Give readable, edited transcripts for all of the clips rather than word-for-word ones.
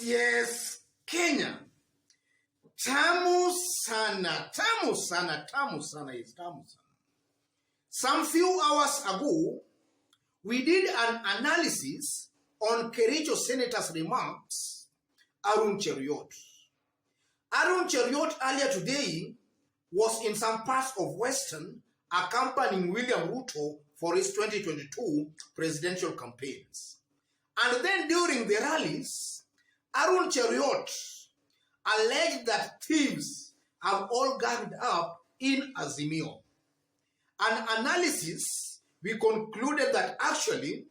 Yes, Kenya. Tamu sana, tamu sana, tamu sana, is tamu sana. Some few hours ago, we did an analysis on Kericho Senator's remarks, Arun Cheruiyot. Arun Cheruiyot earlier today was in some parts of Western accompanying William Ruto for his 2022 presidential campaigns. And then during the rallies, Arun Cheruiyot alleged that thieves have all ganged up in Azimio. An analysis, we concluded that actually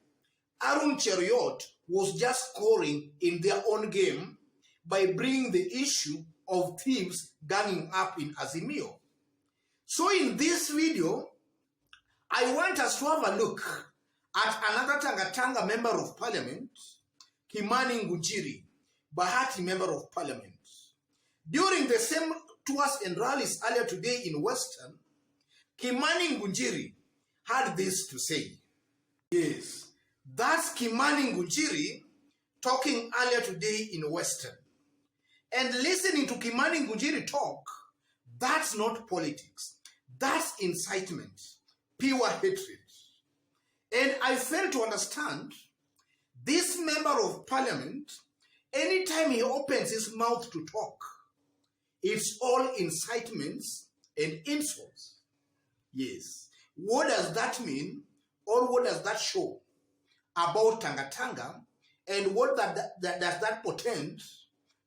Arun Cheruiyot was just scoring in their own game by bringing the issue of thieves ganging up in Azimio. So in this video, I want us to have a look at another Tanga member of parliament, Kimani Ngunjiri, Bahati member of parliament. During the same tours and rallies earlier today in Western, Kimani Ngunjiri had this to say. Yes, that's Kimani Ngunjiri talking earlier today in Western. And listening to Kimani Ngunjiri talk, that's not politics. That's incitement, pure hatred. And I fail to understand this member of parliament, anytime he opens his mouth to talk, it's all incitements and insults. Yes. What does that mean, or what does that show about Tanga, and what does that portend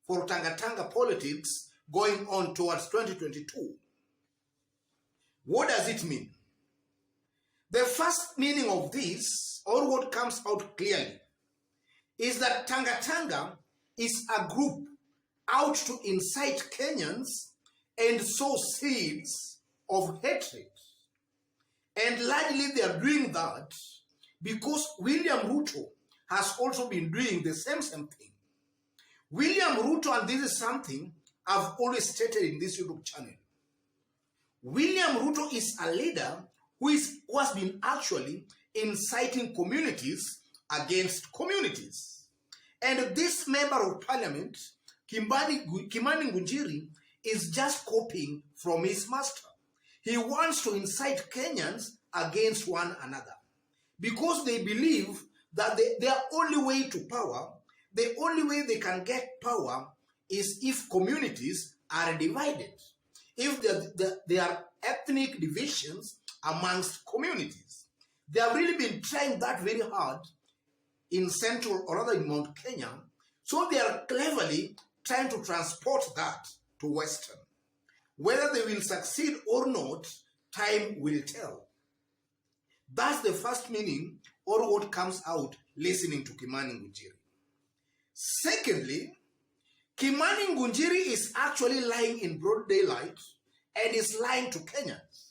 for Tanga politics going on towards 2022? What does it mean? The first meaning of this, or what comes out clearly, is that Tanga is a group out to incite Kenyans and sow seeds of hatred. And largely they are doing that because William Ruto has also been doing the same thing. William Ruto, and this is something I've always stated in this YouTube channel, William Ruto is a leader who has been actually inciting communities against communities. And this member of parliament, Kimani Ngunjiri, is just copying from his master. He wants to incite Kenyans against one another because they believe that their only way to power, the only way they can get power is if communities are divided, if there are ethnic divisions amongst communities. They have really been trying that very hard in central or rather in Mount Kenya, so they are cleverly trying to transport that to Western. Whether they will succeed or not, time will tell. That's the first meaning, or what comes out listening to Kimani Ngunjiri. Secondly, Kimani Ngunjiri is actually lying in broad daylight and is lying to Kenyans.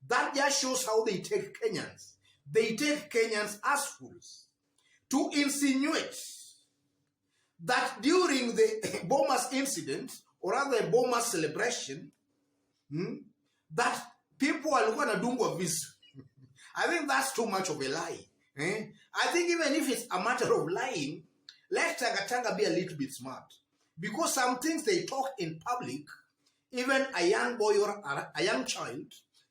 That just shows how they take Kenyans. They take Kenyans as fools to insinuate that during the Bomas incident, or rather Bomas celebration, that people are going to do a visit. I think that's too much of a lie. I think even if it's a matter of lying, let Tanga be a little bit smart. Because some things they talk in public, even a young boy or a young child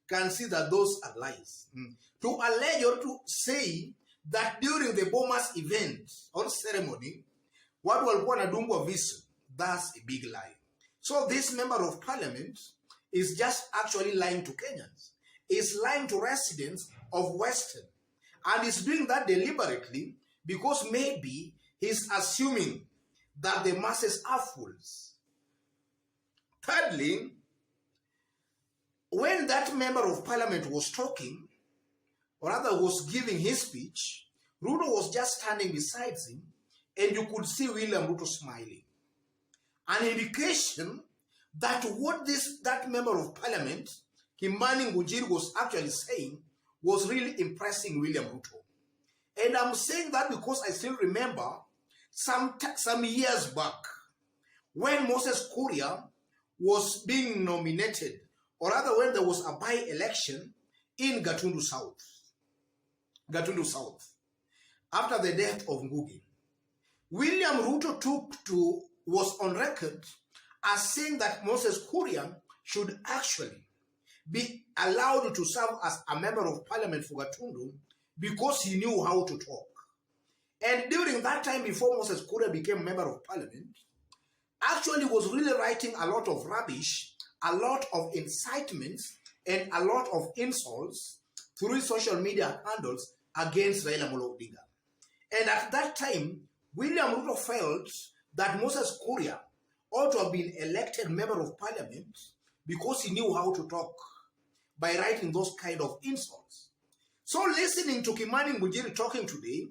can see that those are lies. To allege or to say that during the Bomas event or ceremony, what will want to do a visit, that's a big lie. So this member of parliament is just actually lying to Kenyans. Is lying to residents of Western. And is doing that deliberately because maybe he's assuming that the masses are fools. Thirdly, when that member of parliament was talking, or rather was giving his speech, Ruto was just standing beside him, and you could see William Ruto smiling. An indication that what that member of parliament, Kimani Ngunjiri, was actually saying was really impressing William Ruto. And I'm saying that because I still remember some years back when Moses Kuria was being nominated, or rather when there was a by-election in Gatundu South, after the death of Ngugi. William Ruto was on record as saying that Moses Kuria should actually be allowed to serve as a member of parliament for Gatundu because he knew how to talk. And during that time, before Moses Kuria became member of parliament, actually was really writing a lot of rubbish, a lot of incitements, and a lot of insults through social media handles against Raila Amolo Odinga. And at that time, William Ruto felt that Moses Kuria ought to have been elected member of parliament because he knew how to talk by writing those kind of insults. So listening to Kimani Ngunjiri talking today,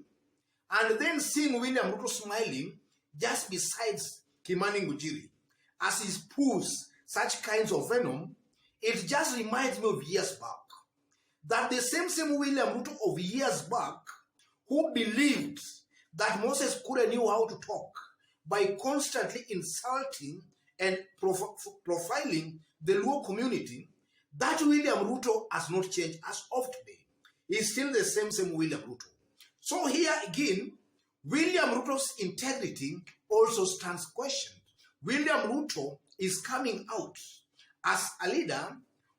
and then seeing William Ruto smiling just besides Kimani Ngunjiri as he spews such kinds of venom, it just reminds me of years back. That the same William Ruto of years back who believed that Moses Kuria knew how to talk by constantly insulting and profiling the Luo community, that William Ruto has not changed as of today. He's still the same William Ruto. So here again, William Ruto's integrity also stands questioned. William Ruto is coming out as a leader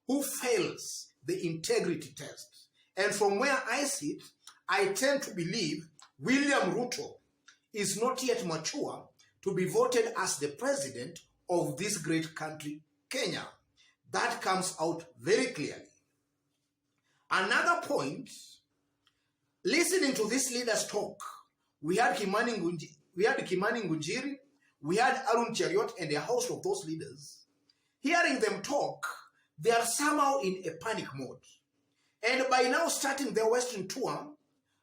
who fails the integrity test. And from where I sit, I tend to believe William Ruto is not yet mature to be voted as the president of this great country, Kenya. That comes out very clearly. Another point, listening to these leaders talk, we had Kimani Ngunjiri, we had Arun Cheriot and a host of those leaders. Hearing them talk, they are somehow in a panic mode. And by now starting their Western tour,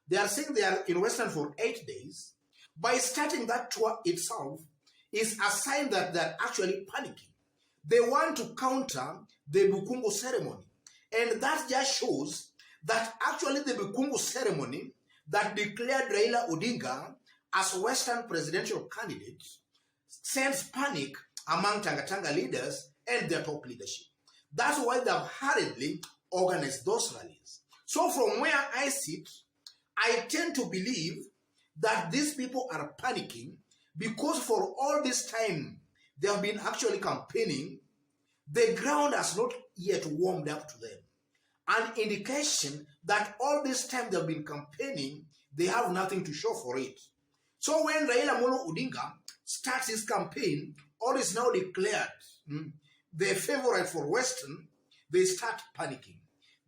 they are saying they are in Western for 8 days. By starting that tour itself is a sign that they're actually panicking. They want to counter the Bukungu ceremony. And that just shows that actually the Bukungu ceremony that declared Raila Odinga as Western presidential candidate sends panic among Tanga leaders and their top leadership. That's why they have hurriedly organized those rallies. So from where I sit, I tend to believe that these people are panicking because for all this time they have been actually campaigning, the ground has not yet warmed up to them. An indication that all this time they have been campaigning, they have nothing to show for it. So when Raila Amolo Odinga starts his campaign or is now declared the favorite for Western, they start panicking.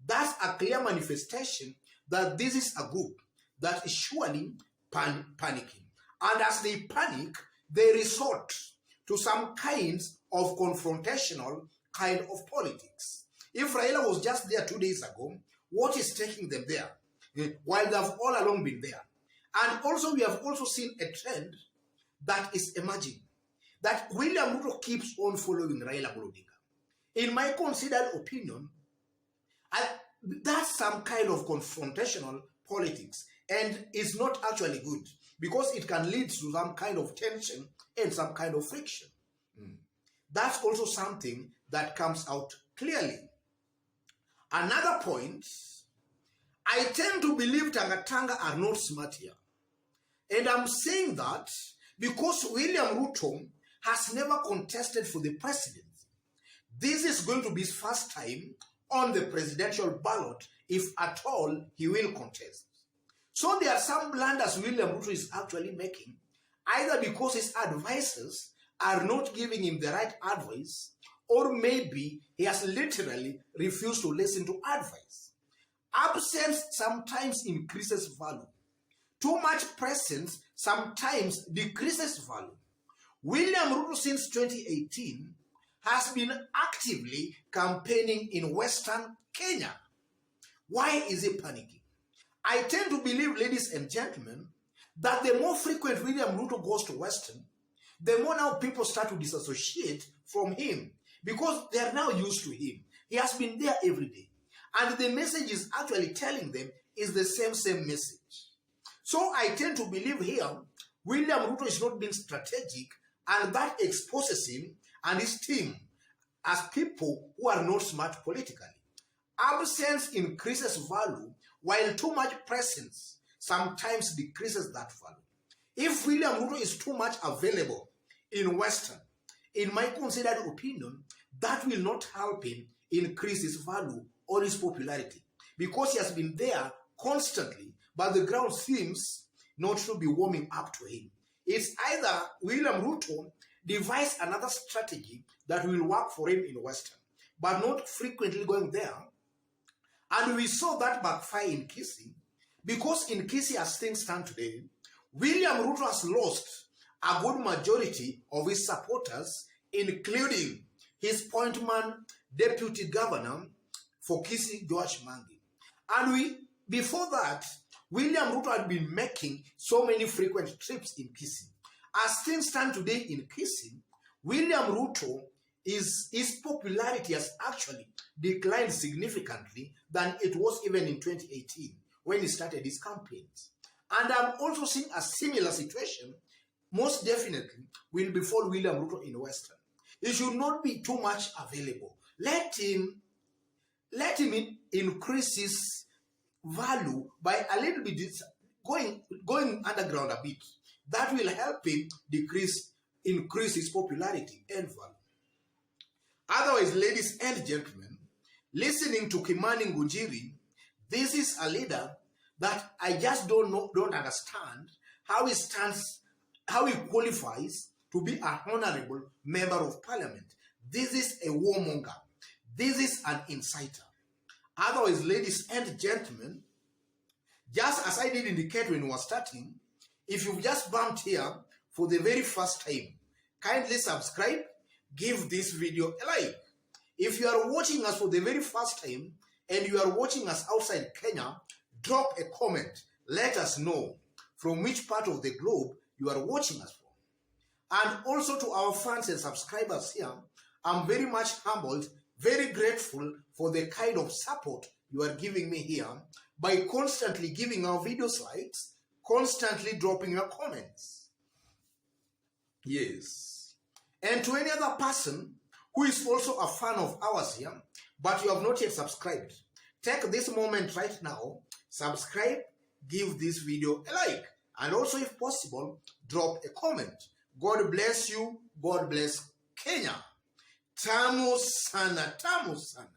That's a clear manifestation that this is a group that is surely panicking. And as they panic, they resort to some kinds of confrontational kind of politics. If Raila was just there 2 days ago, what is taking them there? While they have all along been there. And also we have also seen a trend that is emerging, that William Ruto keeps on following Raila Odinga. In my considered opinion, that's some kind of confrontational politics and is not actually good because it can lead to some kind of tension and some kind of friction. That's also something that comes out clearly. Another point, I tend to believe Tanga are not smart here. And I'm saying that because William Ruto has never contested for the presidency. This is going to be his first time on the presidential ballot, if at all he will contest. So there are some blunders William Ruto is actually making, either because his advisors are not giving him the right advice, or maybe he has literally refused to listen to advice. Absence sometimes increases value. Too much presence sometimes decreases value. William Ruto since 2018 has been actively campaigning in Western Kenya. Why is he panicking? I tend to believe, ladies and gentlemen, that the more frequent William Ruto goes to Western, the more now people start to disassociate from him because they are now used to him. He has been there every day. And the message is actually telling them is the same message. So I tend to believe here, William Ruto is not being strategic, and that exposes him and his team as people who are not smart politically. Absence increases value, while too much presence sometimes decreases that value. If William Ruto is too much available in Western, in my considered opinion, that will not help him increase his value or his popularity, because he has been there constantly, but the ground seems not to be warming up to him. It's either William Ruto devise another strategy that will work for him in Western, but not frequently going there. And we saw that backfire in Kisii, because in Kisii, as things stand today, William Ruto has lost a good majority of his supporters, including his point man, deputy governor for Kisii, George Mangi. And before that, William Ruto had been making so many frequent trips in Kisii. As things stand today in Kisii, William Ruto, his popularity has actually declined significantly than it was even in 2018 when he started his campaigns. And I'm also seeing a similar situation, most definitely, will befall William Ruto in Western. He should not be too much available. Let him increase his value by a little bit, going underground a bit. That will help him increase his popularity and value. Otherwise, ladies and gentlemen, listening to Kimani Ngunjiri, this is a leader that I just don't understand how he qualifies to be a honorable member of parliament. This is a warmonger. This is an inciter. Otherwise, ladies and gentlemen, just as I did indicate when we were starting, if you've just bumped here for the very first time, kindly subscribe, give this video a like. If you are watching us for the very first time and you are watching us outside Kenya, drop a comment. Let us know from which part of the globe you are watching us from. And also to our fans and subscribers here, I'm very much humbled, very grateful for the kind of support you are giving me here by constantly giving our videos likes, constantly dropping your comments. Yes. And to any other person who is also a fan of ours here, but you have not yet subscribed, take this moment right now, subscribe, give this video a like, and also if possible, drop a comment. God bless you. God bless Kenya. Tamu sana, tamu sana.